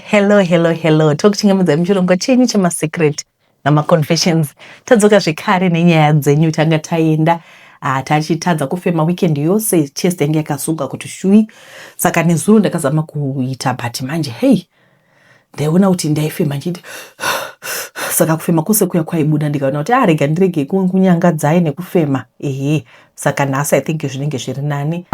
Hello. Tokuchingamidza muchirongwa chenyu chemasecret namaconfessions. Tadzoka zvekare nenyaya dzenyu tanga taenda tachitadza kufema weekend yose chest yangu yakasunga kuti shui. Saka nezuro ndakazama kuita but manje ndaiona kuti ndaifema nchiti saka kufema kwose kuya kwaibuda ndikaona kuti rega ndirege kunyangadzayi nekufema. Saka nhasi I think zvinenge zviri nani.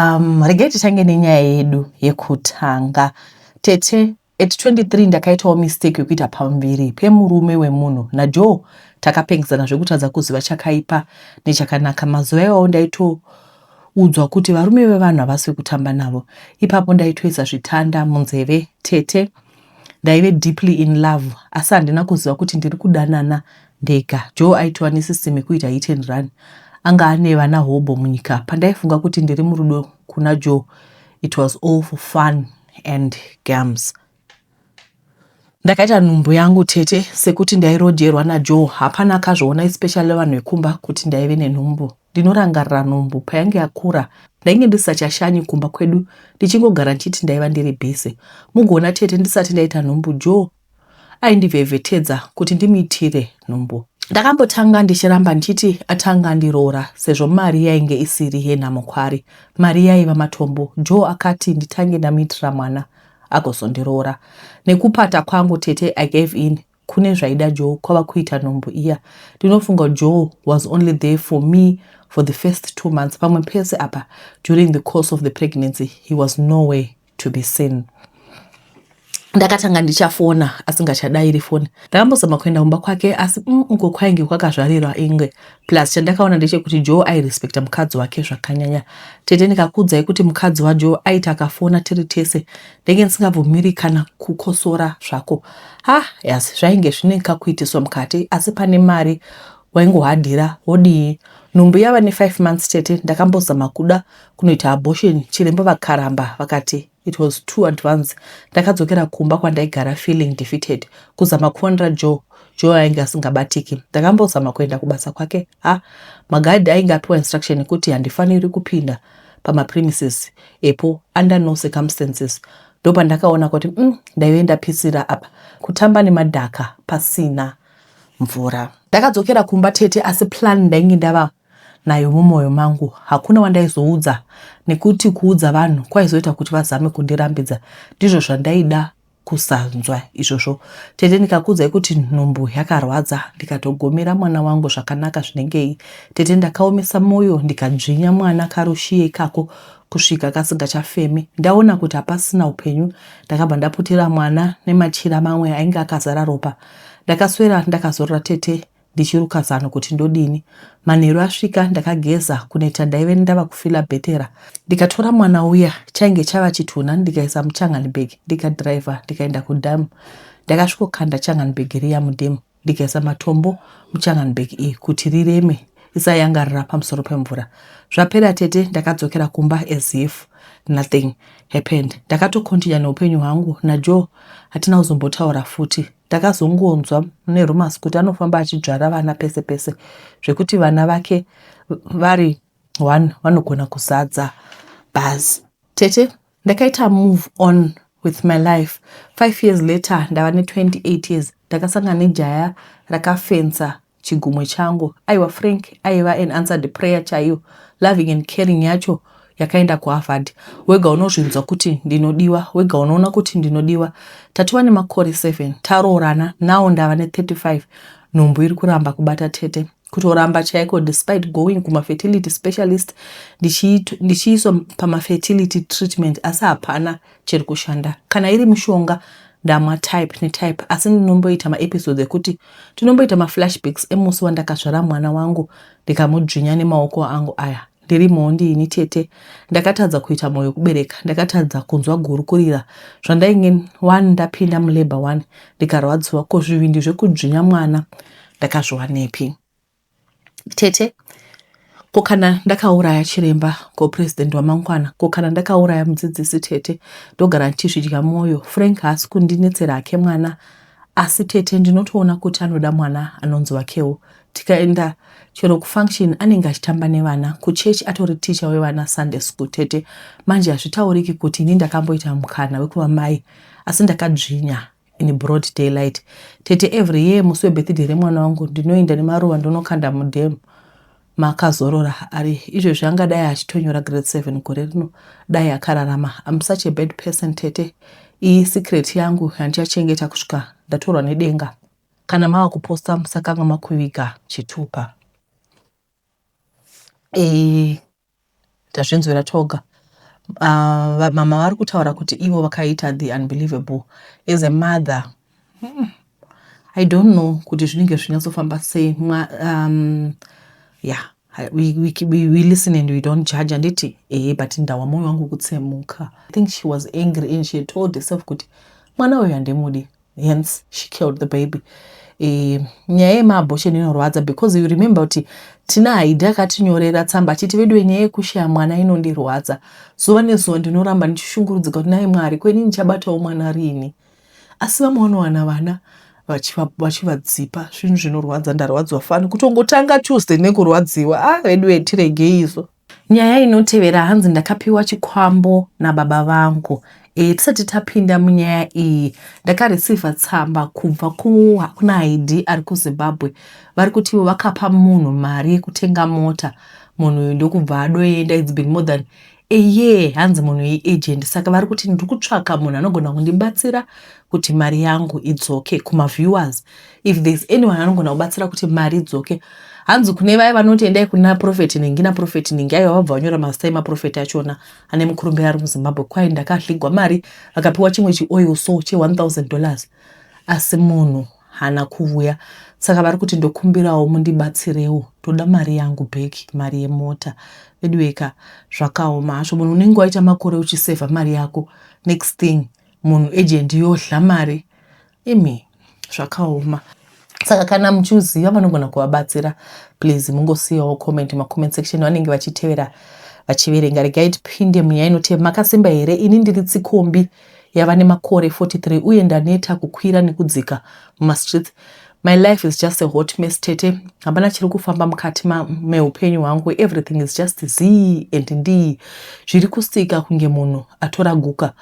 Regai titange nenyaya yedu yekutanga. Tete at 23 ndakaitawo mistake yokuita pambiri pemurume wemunhu naJoe takapengezana zvekutadza kuziva chakaipa nechakanaka. Mazuva iwayo ndaitoudzwa kuti varume vevanhu havasi kutamba navo. Ipapo ndaitoisa zvitanda munzeve. Tete ndaive deeply in love asi handina kuziva kuti ndiri kudanana ndega. Joe aitova nesisitemu yekuita hit and run. Anga ane vana hobo munyika. Pandaifunga kuti ndiri murudo kuna Joe, it was all for fun and games. Ndakaita nhumbu yangu Tete sekuti ndairojerwa naJoe. Hapana akazviona especially vanhu vekumba kuti ndaive nenhumbu. Ndinorangarira nhumbu payange yakura. Ndainge ndisachashanyi kumba kwedu ndichingogara nchiti ndaiva ndiri bhisi. Mugoona Tete ndisati ndaita nhumbu Joe aindivhevhetedza kuti ndimitire nhumbu. Ndakambotanga ndichiramba nchiti atanga ndiroora sezvo mari yainge isiri yenhamukwari. Mari yaiva matombo. Joe akati nditange ndamitira mwana agozondiroora. Nekupata kwangu Tete I gave in. Kune zvaida Joe kwava kuita nhumbu iya. Ndinofunga Joe was only there for me for the first 2 months. Pamwe pese apa during the course of the pregnancy he was nowhere to be seen. Ndakatanga ndichafona asingachadairi foni. Ndakambozama kuenda kumba kwake asi uko kwainge kwakazvarirwa inge. Plus chandakaona ndechekuti Joe airespecta mukadzi wake zvakanyanya. Tete ndikakudzai kuti mukadzi waJoe aita akafona tiri tese. Ndenge ndisingabvumiri kana kukosora zvako. Yes, zvainge zvine kakuitiswa mukati asi pane mari waingohadhira wodii. Nhumbu yava ne5 months Tete ndakambozama kuda kunoita abortion. Chirembo vakaramba vakati it was too advanced. Ndakadzokera kumba kwandaigara feeling defeated. Kuzama kuonera Joe ainge asingabatiki. Ndakambozama kuenda kubasa kwake. Magadhi ainge apiwa instruction yekuti handifaniri kupinda pamapremises epo under no circumstances. Ndopa ndakaona kuti ndaive ndapisira apa kutamba nemadhaka pasina mvura. Ndakadzokera kumba Tete asi plan ndainge ndava nayo mumwoyo mangu hakuna wandaizoudza nekuti kuudza vanhu kwaizoita kuti vazame kundirambidza. Ndizvo zvandaida kusanzwa izvozvo. Tete ndikakudzai kuti nhumbu yakarwadza ndikatogomera mwana wangu zvakanaka zvinengei. Tete ndakaomesa moyo ndikadzvinya mwana karushiye ikako kusvika kasingachafemi. Ndaona kuti hapasina upenyu. Ndakabva ndaputira mwana nemachira mamwe ainge akazara ropa. Ndakaswera ndakazorora Tete ndichiruka zano kuti ndodini. Manheru asvika ndakageza kunoita ndaive ndava kufila bhetera. Ndikatora mwana uya chainge chava chitunha ndikaisa muChanganibag ndikadhiraivha ndikaenda kudhamu. Ndakasvikokanda Changanibag riya mudhamu ndikaisa matombo muChanganibag iyi kuti rireme isayangarira pamusoro pemvura. Zvapera Tete ndakadzokera kumba as if nothing happened. Ndakatokontinya neupenyu hwangu naJoe hatina kuzombotaura futi. Ndakazongonzwa mune rumors kuti anofamba achidzvara vana pese pese zvekuti vana vake vari 1 vanogona kuzadza bhazi. Tete ndakaita move on with my life. 5 years later ndava ne28 years ndakasangana nejaya rakafensa chigumwe changu. Aiwa Frank aiva an answered prayer chaiyo. Loving and caring yacho yakaenda kuHarvard. Wega unozvinzwa kuti ndinodiwa, wega unoona kuti ndinodiwa. Tatiwa nemakore 7 taroorana nawo ndava ne35. Nhumbu iri kuramba kubata Tete. Kutoramba chaiko despite going kuma-fertility specialist ndichiiswa pama-fertility treatment asi hapana chiri kushanda. Kana iri mishonga ndamwa type netype asi ndinomboita maepisodes ekuti tinomboita maflashbacks emusi wandakazvara mwana wangu ndikamudzvinya nemaoko angu aya. Ndirimowo ndiini Tete. Ndakatadza kuita moyo kubereka. Ndakatadza kunzwa gurukurira. Zvandainge 1 ndapinda mulabor 1 ndikarwadziwa kozvivindi zvekudzvinya mwana ndakazviwanepi. Tete kokana ndakauraya chiremba ko-president wamangwana, kokana ndakauraya mudzidzisi Tete ndogara ndichizvidya mwoyo. Frank haasi kundinetsera hake mwana asi Tete ndinotoona kuti anoda mwana anonzi wakewo. Tikaenda chero kufunction anenge achitamba nevana. Kuchurch atori teacher wevana Sunday school Tete. Manje hazvitauriki kuti ini ndakamboita mukana wekuva mai asi ndakadzvinya in broad daylight. Tete every year musi webirthday remwana wangu ndinoenda nemaruva ndinokanda mudhemu makazorora ari izvezvi angadai achitonyora grade 7 gore rino dai akararama. I'm such a bad person tete. Iyi secret yangu yandichachengeta kusvika ndatorwa nedenga. Kana mava kuposta musakanga makuviga chitupa. Tazvinzwira toga. Mama vari kutaura kuti ivo vakaita the unbelievable. As a mother, I don't know kuti zvinenge zvinyatsofamba sei. Yeah, we listen and we don't judge. Anditi but ndawa moyo wangu kutsemuka. I think she was angry and she told herself kuti mwana uyu handemudi, hence she killed the baby. Nyaya yemaabortion inorwadza because you remember kuti tina haidhi akatinyorera tsamba achiti vedu nyaya yekushaya mwana inondirwadza. Zuva nezuva ndinoramba ndichishungurudzika kuti naye Mwari kweni nichabatawo mwana rini. Asi vamaonowana vana vachivadzipa zvinhu zvinorwadza. Ndarwadzwa fani kutongotanga Tuesday nekurwadziwa. Vedu tiregei izvo. Nyaya inotevera hanzi ndakapiwa chikwambo nababa vangu. Tisati tapinda munyaya iyi ndakareceiva tsamba kubva kuna Haidhi ari kuZimbabwe. Vari kuti vakapa munhu mari yekutenga mota. Munhu uyu ndokubva adoenda. It's been more than a year hanzi munhu yeagent. Saka vari kuti ndiri kutsvaka munhu anogona kundibatsira kuti mari yangu idzoke kumaviewers. If there's anyone anogona kubatsira kuti mari idzoke. Hanzi kune vaya vanoti endai kuna Prophet Ningi naProphet Ningi aiva vabva vanyora mazita emaprofeti achona ane mukurumbira ari muZimbabwe. Kwai ndakahligwa mari vakapiwa chimwe chioil so $1,000 asi munhu hana kuuya. Saka vari kuti ndokumbirawo mundibatsirewo, toda mari yangu bheki, mari yemota. Vedweka zvakaoma hazvo. Munhu unenge waita makore uchisevha mari yako, next thing munhu agent yodla mari. Zvakaoma. Saka kana muchiuziva vanogona kuvabatsira, please mungosiyawo comment macomment section vanenge vachitevera vachiverenga. Regai tipinde munyaya inotevera. Makasimba here? Ini ndiri tsikombi yava nemakore 43 uye ndaneta kukwira nekudzika mumastreets. My life is just a hot mess tete. Hapana chiri kufamba mukati meupenyu hwangu. Everything is just z and ndi. Zviri kustika kunge munhu atora guka.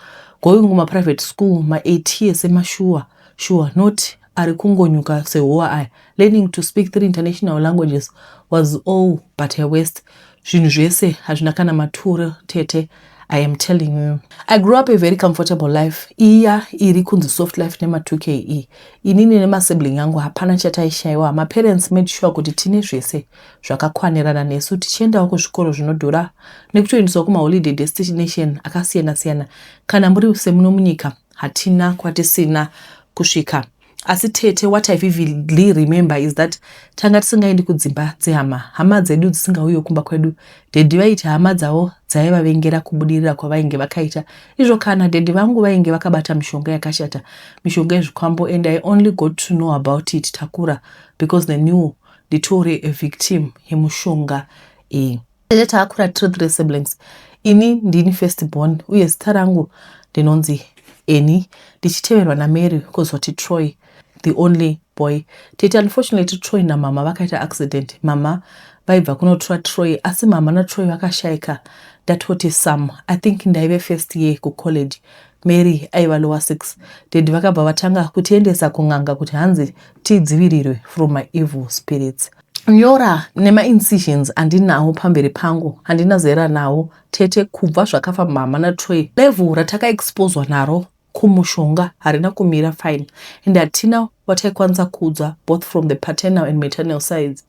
Going kuma private school ma 8 years emashuwa. Sure not ari kungonyuka sehowa aya. Learning to speak 3 international languages was all but a waste. Zvinhu zvese hazvina kana maturo tete. I am telling you. I grew up a very comfortable life. Iya iri kunzi soft life nema 2KE. Inini nema sibling yangu hapana chataishaiwa. My parents made sure kuti tine zvese zvakakwanirana nesu. Tichiendawo kuzvikoro zvinodhura nekutoendeswa kuma holiday destination akasiyana siyana. Kana muri semuno munyika hatina kwatisina kusvika. Asi tete, what I vividly remember is that tanga tisingaendi kudzimba dzehama. Hama dzedu dzisingauyo kumba kwedu. Dedi vaita hama dzavo dzaivavengera kubudirira kwavainge vakaita. Izvo kana dedi vangu vainge vakabata mishonga yakashata. Mishonga yezvikwambo, and I only got to know about it takura because they knew nditori a victim yemushonga. Tete takura 3 siblings. Ini ndini first born uye zita rangu ndinonzi Eni, ndichiteverwa naMary kozoti Troy, the only boy. Tete unfortunately Troy na mama vakaita accident. Mama vaibva kunotora Troy asi mama na Troy vakashaika. Ndatoti Sam, I think ndaive first year ku college. Mary aiva lower 6. Dedi vakabva vatanga kutiendesa kun'anga kuti hanzi tidzivirirwe from my evil spirits. Nyora nema incisions andinawo pamberi pangu, handina zera nawo tete kubva zvakafa mama na Troy. Level rataka exposwa naro kumushonga harina kumira fine, and hatina wataikwanisa kudzwa both from the paternal and maternal sides.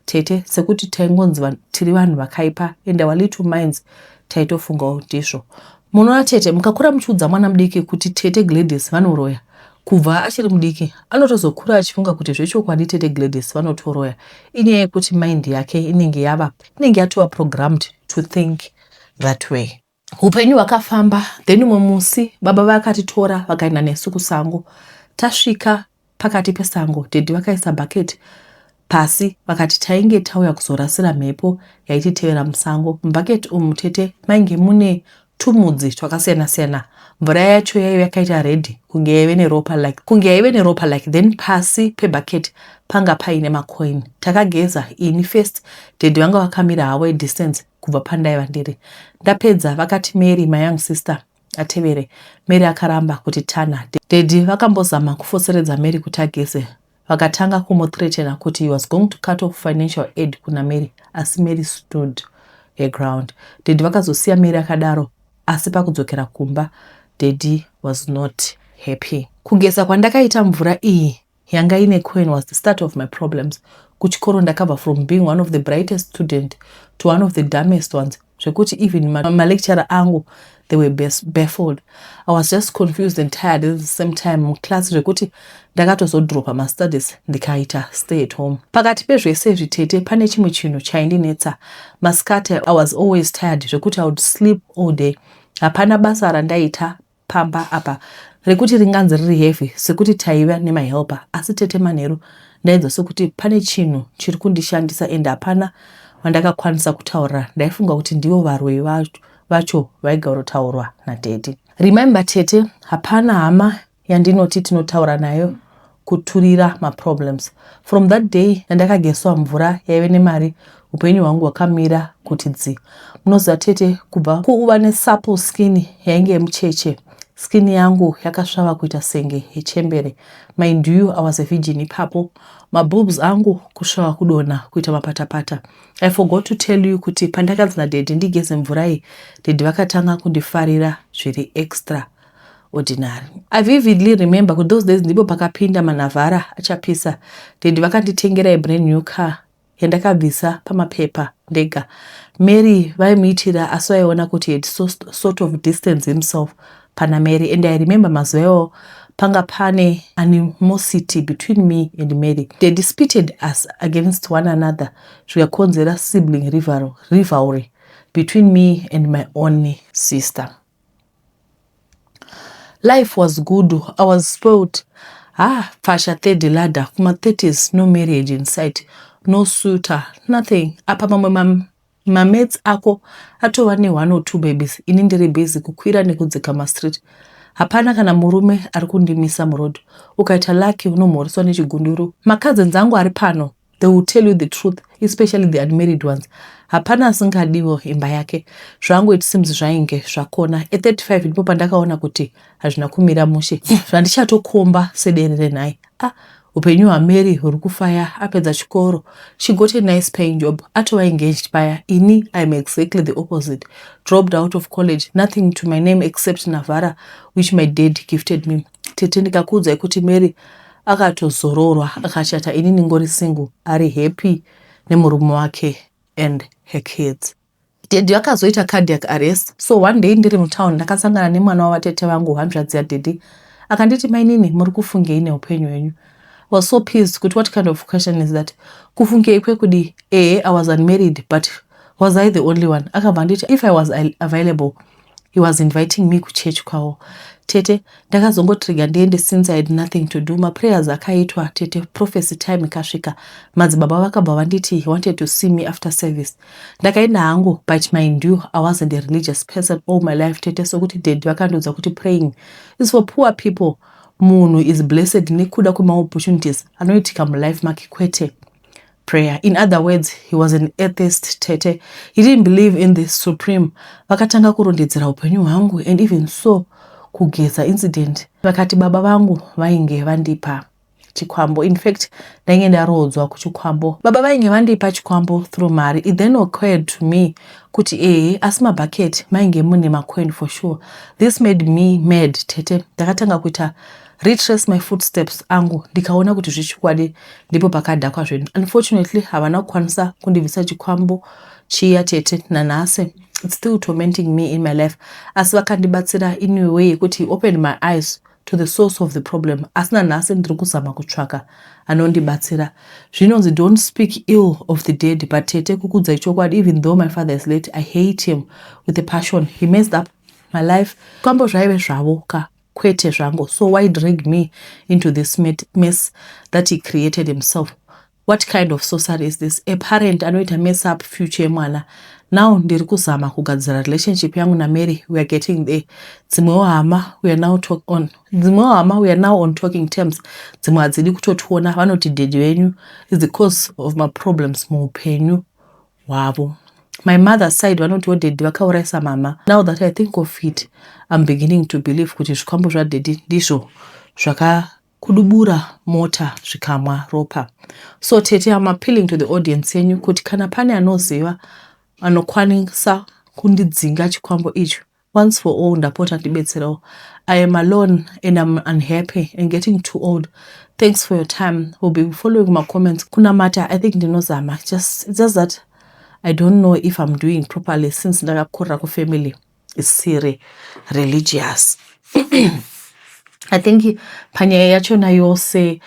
Tete sekuti taingonzi tiri vanhu vakaipa, and our little minds taitofungawo ndizvo. Munona tete mukakura muchiudza mwana mudiki kuti tete Gladys vanoroya, kubva achiri mudiki anotozokura achifunga kuti zvechokwadi tete Gladys vanotoroya. Inyaya yekuti mind yake inenge yatova programmed to think that way. Upenyu wakafamba, then umwe musi baba vakatitora vakaenda nesu kusango. Tasvika pakati pesango, dedi vakaisa bucket pasi vakati tainge tauya kuzorasira mhepo yaititevera musango. Mubucket umu tete mainge mune tumudzi twakasiyana siyana. Mvura yacho yaive yakaita red kunge yaive neropa like. Then pasi pebucket panga paine macoin. Takageza ini first, dedi vanga vakamira hawo distance kubva pandaiva ndiri. Ndapedza vakati Mary, my young sister, atevere. Mary akaramba kuti Tana. Daddy vakambozama kufoseredza Mary kuti ageze. Vakatanga kumuthreatena kuti he was going to cut off financial aid kuna Mary, asi Mary stood her ground. Daddy vakazosiya Mary akadaro, asi pakudzokera kumba, Daddy was not happy. Kugeza kwandakaita mvura iyi yanga ine coin was the start of my problems. Kuchikoro ndakabva from being one of the brightest student to one of the dumbest ones. Zvekuti even my lecturer angu, they were baffled. I was just confused and tired at the same time. Class zvekuti ndakatozodropa my studies ndikaita stay at home. Pakati pezvese zvitete pane chimwe chinhu chaindinetsa. Masikati I was always tired zvekuti I would sleep all day. Hapana basa randaita pamba apa rekuti ringanzi riri heavy sekuti taiva nemahelper, asi tete manheru ndainzwa sekuti pane chinhu chiri kundishandisa ende hapana wandakakwanisa kutaura. Ndaifunga kuti ndivo varwei vacho vaigarotaurwa naDaddy. Remember tete, hapana hama yandinoti tinotaura nayo kuturira maproblems. From that day ndakageswa mvura yaive nemari, upenyu hwangu hwakamira kuti dzi. Munoziva tete, kubva kuva nesupple skin yainge mucheche, skin yangu yakasvava kuita senge yechembere. Mind you, I was a virgin ipapo. My boobs angu kusvava kudona kuita mapatapata. I forgot to tell you kuti pandakanzi naDaddy ndigeze mvura iyi, Daddy vakatanga kundifarira zviri extra ordinary. I vividly remember kuti those days ndipo pakapinda manavhara achapisa. Daddy vakanditengera a brand new car yandakabvisa pamapepa ndega. Mary vaimuitira asi vaiona kuti he had sort of distance himself pana Mary, and I remember mazuva panga pane animosity between me and Mary. They disputed us against one another. Zvikakonzera sibling rivalry between me and my only sister. Life was good. I was spoiled. Fasha third ladder. Kuma 30s, no marriage in sight, no suitor, nothing. Apa my mates ako atova ne 1 or 2 babies. Inindiri busy kukwira nekudzika mastreet. Hapana kana murume ari kundimisa muroad. Ukaita lucky unomhoreswa nechigunduru. My cousins angu ari pano, they will tell you the truth, especially the unmarried ones. Hapana asingadiwo imba yake. Zvangu it seems zvainge zvakona. At 35 ndipo pandakaona kuti hazvina kumira mushe. Zvandichatokoma sederere naye. Upenyu hwaMary huri kufaya apedza chikoro. She got a nice paying job. Atova engaged paya. Ini I'm exactly the opposite. Dropped out of college. Nothing to my name except Navara, which my dad gifted me. Tete ndikakudza kuti Mary akatozororwa akachata, ini ningori single, ari happy nemurume wake and her kids. Daddy akazoita cardiac arrest. So one day ndiri mutown ndakasangana nemwana wavatete vangu 100 yaDaddy. Akanditi, mainini muri kufungei neupenyu wenyu? I was so pissed. What kind of question is that? Kufunge kudi, I was unmarried, but was I the only one? Akabandita, if I was available, he was inviting me to church kwao. Tete, ndakazongotrigger ndiende since I had nothing to do. My prayers akaitwa tete, prophecy time ikasvika. Madzibaba vakabva vanditi he wanted to see me after service. Ndakaenda hangu, but mind you, I wasn't a religious person all my life tete, so kuti Daddy vakandoudza kuti praying is for poor people. Munhu is blessed nekuda kwema opportunities anoitika mulife make kwete prayer. In other words, he was an atheist tete. He didn't believe in the supreme. Vakatanga kurondedzera upenyu hwangu, and even so kugeza incident vakati baba vangu vainge vandipa chikwambo. In fact, ndainge ndarodzwa kuchikwambo. Baba vainge vandipa chikwambo through mari. It then occurred to me kuti asi mabucket mainge mune macoin for sure. This made me mad tete. Ndakatanga kuita retrace my footsteps angu, ndikaona kuti zvichikwadi, ndipo pakadhakwa zvinhu. Unfortunately, havana kukwanisa kundibvisa chikwambo chiya tete nanhasi. It's still tormenting me in my life. Asi vakandibatsira in a way kuti opened my eyes to the source of the problem. Asi nanhasi ndiri kuzama kutsvaka anondibatsira. Zvinonzi don't speak ill of the dead, but tete kukudza chokwadi, even though my father is late, I hate him with a passion. He messed up my life. Kwambo zvaive zvavoka kwete zvangu. So why drag me into this mess that he created himself? What kind of sorcery is this? A parent anoita mess up future mwana. Now ndiri kuzama kugadzira relationship yangu na Mary. We are getting there. Dzimwewo hama we are now on talking terms. Dzimwe hadzidi kutotuona, vanoti Daddy wenyu is the cause of my problems muupenyu hwavo. My mother's side vanoti daddy vakaurayisa mama. Now that I think of it, I'm beginning to believe kuti zvikwambo zvadaddy ndizvo zvakakudubura mota zvikamwa ropa. So tete, I'm appealing to the audience yenyu kuti kana pane anoziva anokwanisa kundidzinga chikwambo icho, once for all ndapota ndibetserawo. I am alone and I'm unhappy and getting too old. Thanks for your time. We'll be following my comments. Kuna mata, I think ndinozama. It's just that I don't know if I'm doing properly since ndakakura ku family is siri religious. I think panyaya yachona yose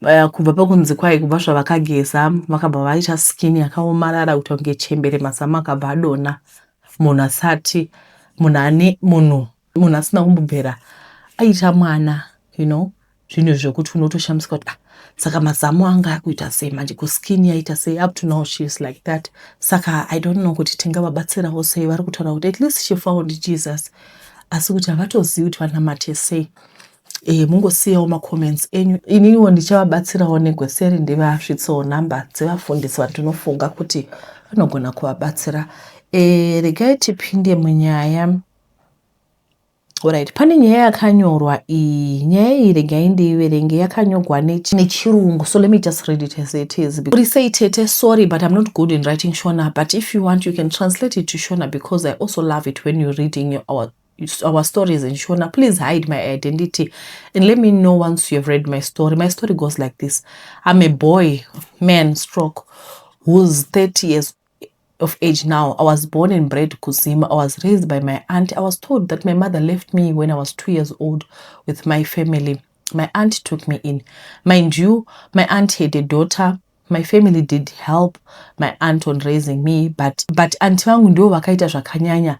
kubva pakunzi kwai kubva zvavakageza vakabva vaita skin yakaomarara kuti kunge chembere masama akabva adona. Munhu asati munhu asina kumbobvera aita mwana, you know, zvinhu zvokuti unotoshamisika kuti saka mazamu anga akuita sei manje kuskin yaita sei. Up to now she is like that. Saka I don't know kuti tingavabatsirawo sei. Vari kutaura kuti at least she found Jesus, asi kuti havatozivi kuti vanamate sei. Mungosiyawo macomments enyu. Iniwo ndichavabatsirawo negweseri ndivasvitsawo nhamba dzevafundisi vandinofunga kuti vanogona kuvabatsira. Regai tipinde munyaya. Alright, pane nyaya yakanyorwa iyi. Nyaya iyi regai ndiiverenge, yakanyorwa nechirungu. So let me just read it as it is. Please say tete, sorry, but I'm not good in writing Shona. But if you want, you can translate it to Shona, because I also love it when you're reading our stories in Shona. Please hide my identity and let me know once you have read my story. My story goes like this. I'm a boy, man, stroke, who's 30 years of age now. I was born and bred Kusima. I was raised by my aunt. I was told that my mother left me when I was 2 years old with my family. My aunt took me in. Mind you, my aunt had a daughter. My family did help my aunt on raising me, but aunti vangu ndio vakaita zvakanyanya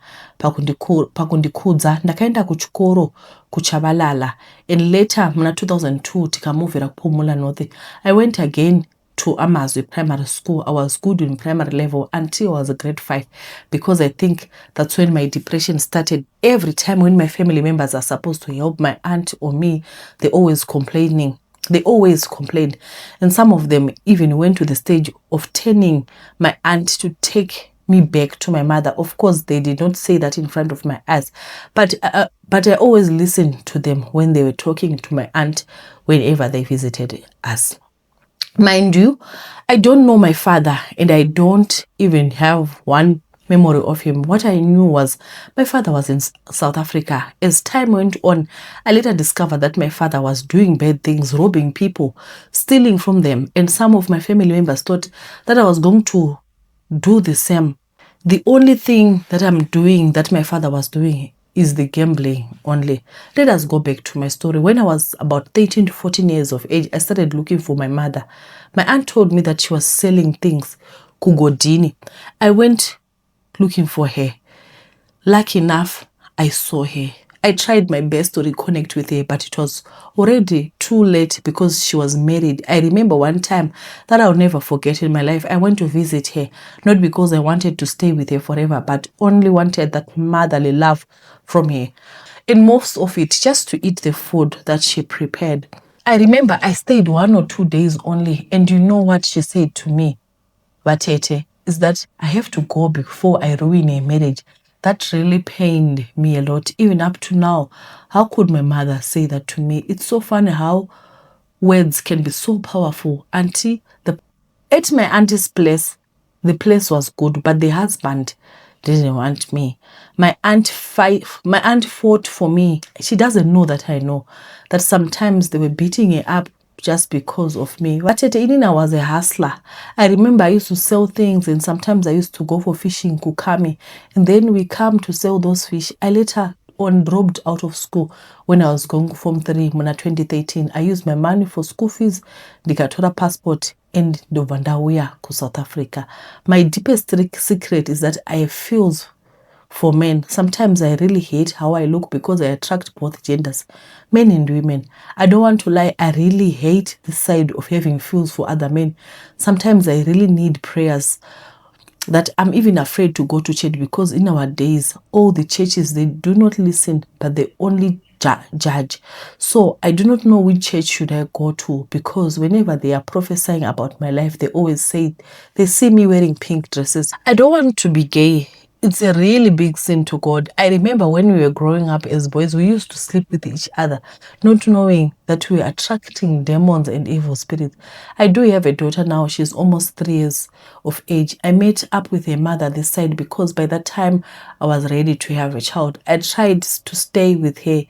pakundikudza. Ndakaenda kuchikoro kuChabalala, and later muna 2002 tikamovera kuPhumula North. I went again to Amazwi Primary School. I was good in primary level until I was grade 5, because I think that's when my depression started. Every time when my family members are supposed to help my aunt or me, they always complained. And some of them even went to the stage of telling my aunt to take me back to my mother. Of course, they did not say that in front of my eyes, but I always listened to them when they were talking to my aunt whenever they visited us. Mind you, I don't know my father, and I don't even have one memory of him. What I knew was my father was in South Africa. As time went on, I later discovered that my father was doing bad things, robbing people, stealing from them, and some of my family members thought that I was going to do the same. The only thing that I'm doing that my father was doing is the gambling only. Let us go back to my story. When I was about 13 to 14 years of age, I started looking for my mother. My aunt told me that she was selling things, Kugodini. I went looking for her. Lucky enough, I saw her. I tried my best to reconnect with her, but it was already too late because she was married. I remember one time that I'll never forget in my life. I went to visit her, not because I wanted to stay with her forever, but only wanted that motherly love from her. And most of it just to eat the food that she prepared. I remember I stayed 1 or 2 days only, and you know what she said to me, Batete, is that I have to go before I ruin a marriage. That really pained me a lot, even up to now. How could my mother say that to me? It's so funny how words can be so powerful. At my auntie's place, the place was good, but the husband didn't want me. My aunt fought for me. She doesn't know that I know that sometimes they were beating her up just because of me. But I was a hustler. I remember I used to sell things, and sometimes I used to go for fishing, Kukami, and then we come to sell those fish. I later on dropped out of school when I was going Form 3 in 2013. I used my money for school fees, ndikatora passport, and ndovandauya to South Africa. My deepest secret is that I have feels for men. Sometimes I really hate how I look because I attract both genders, men and women. I don't want to lie, I really hate this side of having feels for other men. Sometimes I really need prayers, that I'm even afraid to go to church, because in our days, all the churches, they do not listen, but they only judge. So I do not know which church should I go to, because whenever they are prophesying about my life, they always say they see me wearing pink dresses. I don't want to be gay. It's a really big sin to God. I remember when we were growing up as boys, we used to sleep with each other, not knowing that we were attracting demons and evil spirits. I do have a daughter now. She's almost 3 years of age. I met up with her mother this side because by that time I was ready to have a child. I tried to stay with her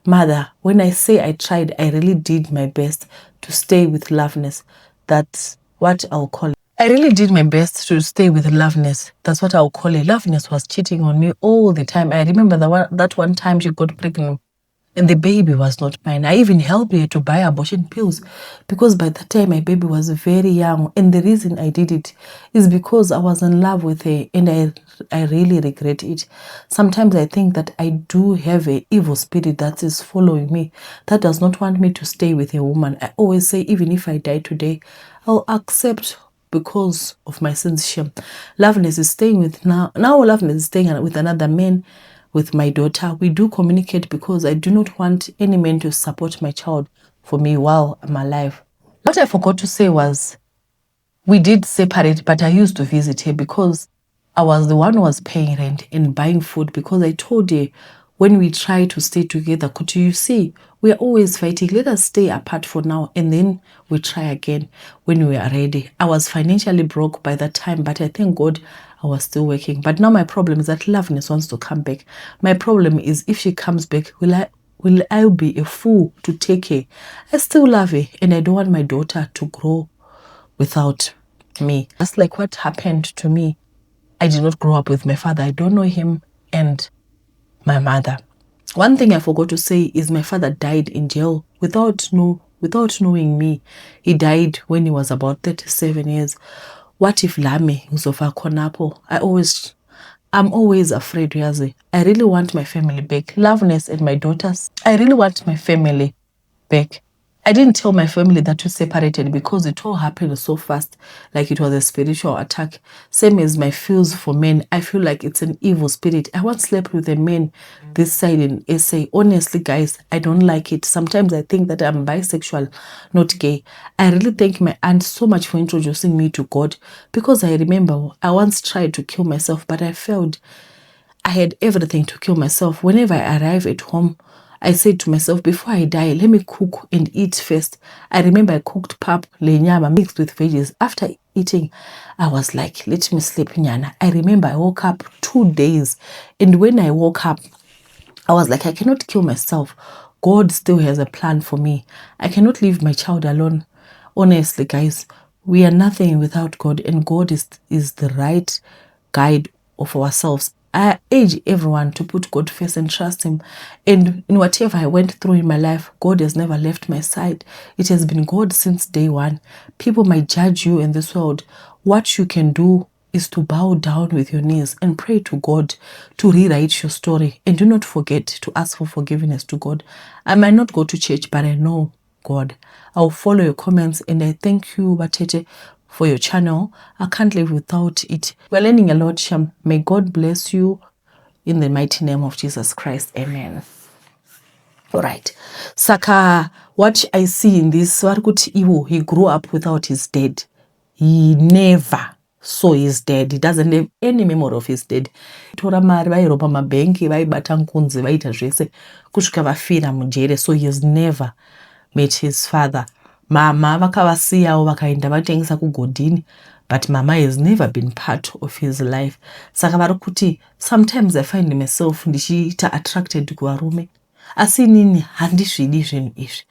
mother. When I say I tried, I really did my best to stay with Loveness. That's what I'll call it. I really did my best to stay with Loveness. That's what I'll call it. Loveness was cheating on me all the time. I remember that one time she got pregnant and the baby was not mine. I even helped her to buy abortion pills because by that time my baby was very young. And the reason I did it is because I was in love with her, and I really regret it. Sometimes I think that I do have an evil spirit that is following me, that does not want me to stay with a woman. I always say, even if I die today, I'll accept because of my sins shame. Loveness is staying with now Loveness is staying with another man. With my daughter, we do communicate because I do not want any man to support my child for me while I'm alive. What I forgot to say was, we did separate, but I used to visit her because I was the one who was paying rent and buying food, because I told her, when we try to stay together, could you see, we are always fighting. Let us stay apart for now, and then we try again when we are ready. I was financially broke by that time, but I thank God I was still working. But now my problem is that Loveness wants to come back. My problem is, if she comes back, will I be a fool to take her? I still love her, and I don't want my daughter to grow without me. That's like what happened to me. I did not grow up with my father. I don't know him and my mother. One thing I forgot to say is my father died in jail without knowing me. He died when he was about 37 years. What if Lami uzofa khonapo? I'm always afraid, Yazi. I really want my family back. Loveness and my daughters. I really want my family back. I didn't tell my family that we separated because it all happened so fast, like it was a spiritual attack. Same as my feels for men. I feel like it's an evil spirit. I once slept with a man this side in SA. Honestly, guys, I don't like it. Sometimes I think that I'm bisexual, not gay. I really thank my aunt so much for introducing me to God, because I remember I once tried to kill myself, but I failed. I had everything to kill myself. Whenever I arrive at home, I said to myself, before I die, let me cook and eat first. I remember I cooked pap, lenyama, mixed with veggies. After eating, I was like, let me sleep, nyana. I remember I woke up 2 days. And when I woke up, I was like, I cannot kill myself. God still has a plan for me. I cannot leave my child alone. Honestly, guys, we are nothing without God, and God is the right guide of ourselves. I urge everyone to put God first and trust him. And in whatever I went through in my life, God has never left my side. It has been God since day one. People might judge you in this world. What you can do is to bow down with your knees and pray to God to rewrite your story. And do not forget to ask for forgiveness to God. I might not go to church, but I know God. I'll follow your comments, and I thank you, Batete, for your channel. I can't live without it. We're learning a lot, Sham. May God bless you in the mighty name of Jesus Christ. Amen. All right. Saka, what I see in this, he grew up without his dad. He never saw his dad. He doesn't have any memory of his dad. Tora mari vairopa mabenki vaibata nkunzi vaita zvese kusvika vafira mujere. So he has never met his father. Mama vakavasiyawo vakaenda vatengesa kugodhini, but mama has never been part of his life. Saka vari kuti sometimes I find myself ndichiita attracted kuvarume, asi inini handizvidi zvinhu izvi,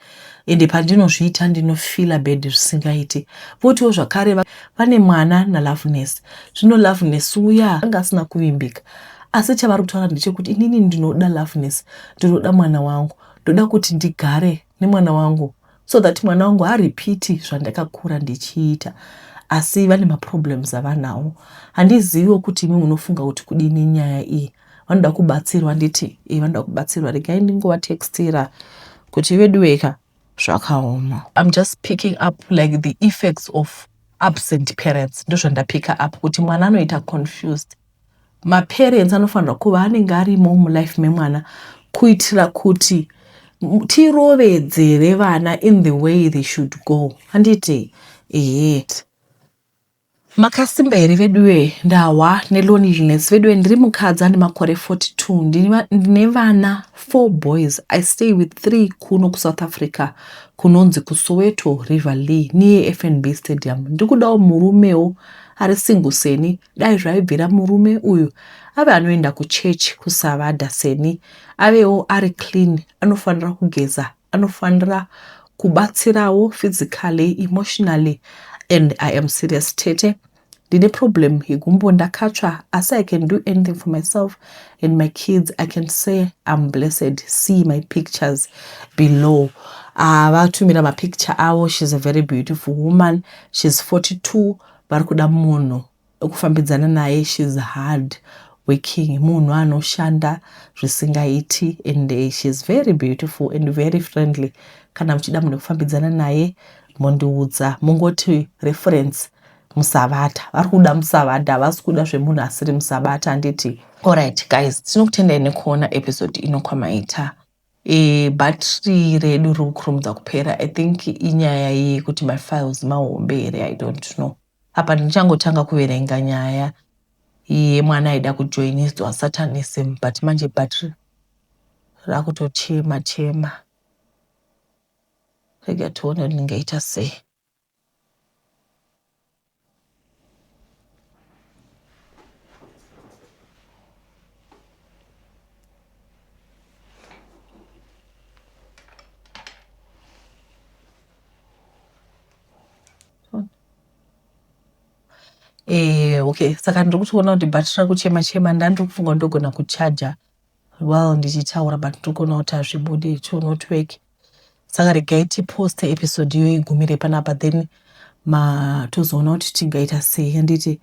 ende pandinozviita ndinofila bad zvisingaiti. Votiwo zvakare vane mwana naLoveness. Zvino Loveness uya anga asina kuvimbika, asi chavari kutaura ndechekuti inini ndinoda Loveness, ndinoda mwana wangu, ndoda kuti ndigare nemwana wangu, so that mwana wangu haripiti zvandakakura ndichiita. Asi vane maproblems avanawo. Handiziviwo kuti imi munofunga kuti kudini nyaya iyi. Vanoda kubatsirwa, nditi vanoda kubatsirwa, regai ndingovatextira kuti veduweka zvakaoma. I'm just picking up like the effects of absent parents. Ndozvandapika up kuti mwana anoita confused. Maparents anofanira kuva anenge arimo mulife memwana kuitira kuti tirovedzere vana in the way they should go. Handiti makasimba here veduwe, ndawa neloneliness veduwe. Ndiri mukadzi ane makore 42, ndine vana 4 boys. I stay with 3 kuno kuSouth Africa kunonzi kuSoweto River Lee niye FNB Stadium. Ndikudawo murumewo ari single seni, dai zvaibvira murume uyu ave anoenda kuchechi kuSavada seni, avewo ari clean, anofanira kugeza, anofanira kubatsirawo physically, emotionally. And I am serious tete. Ndine problem yegumbo ndakachwa, asi I can do anything for myself and my kids. I can say I'm blessed. See my pictures below. Vatumira mapicture awo. She's a very beautiful woman. She's 42. Varikuda munhu ekufambidzana naye. She's hard working. Munhu anoshanda zvisingaiti, and she's very beautiful and very friendly. Kana muchida munhu ekufambidzana naye mondiudza, mungoti reference Musavata. Varikuda Musavata, havasi kuda zvemunhu asiri Musavata. Handiti. Alright guys, tinokutendai nekuona episode inokwamaita. Battery redu riri kurumidza kupera. I think inyaya yekuti my files mahombe here, I don't know. Apa ndichangotanga kuverenga nyaya yemwana aida kujoiniswa Satanism, but manje battery rakutochema chema. Rega tione ndingaita sei. Okay, saka ndiri kutoona kuti battery rakuchema ndandiri kufunga ndogona kuchaja while ndichitaura, but ndiri kuona kuti hazvibudi, it will not work. Saka regai tiposte episode iyo igumire panapa, then tozoona kuti tingaita sei. Handiti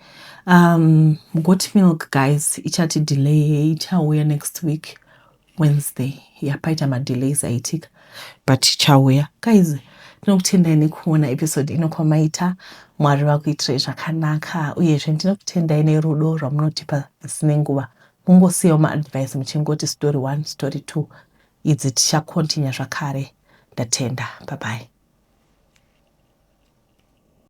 Got Milk guys ichati delay, ichauya next week Wednesday. Paita madelays aitika, but ichauya guys. Ndinokutendai nekuona episode inokwamaita. Mwari vakuitirei zvakanaka, uyezve ndinokutendai nerudo rwamunotipa zvisine nguva. Mungosiyawo maadvice muchingoti story 1 story 2 idzi tichakontinya zvakare. Ndatenda. Bye bye.